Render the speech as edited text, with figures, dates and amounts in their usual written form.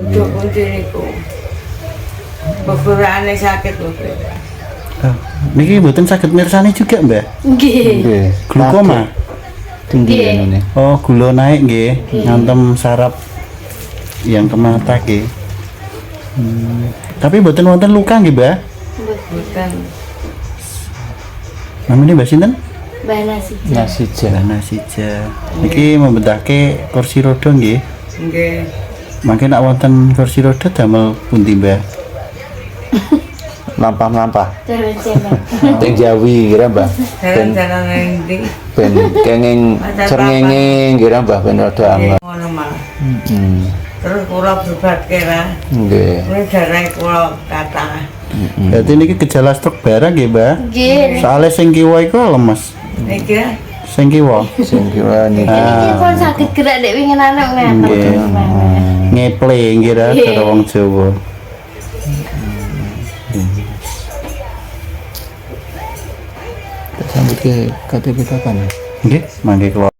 Udah kunci niku. Beberapa sakit lho. Niki mboten saged mirsani juga, Mbak. Nggih. Glukoma. Tinggi ini. Oh, gula naik nggih, ngantem saraf yang ke mata nggih. Tapi mboten wonten luka nggih, Mbak? Bukan. Namanya Mbak sinten? Nasija. Nasija. Niki membedahke kursi roda nggih. Nggih. Mangke nak wonten kursi roda damel pundi, Mbak? Lampah-lampah. Teng Jawi kira Mbah. Jalan-jalan endi. Ben kenging cengenge kira Mbah ben rada angel. Ngono malah. Heeh. Terus kula bebat kira. Nggih. Ini darah kula kata. Berarti niki gejala stroke barang nggih, Mbak? Nggih. Soale sing kiwa iku lemes. Niki ya. Sing kiwa Sing kira niki. Iki pun sakit gerak dek wingi anak ngaten. nggih. Ngeple ngira cara wong Jawa. Sambut ke KTP kapan? Nggih, mangke kula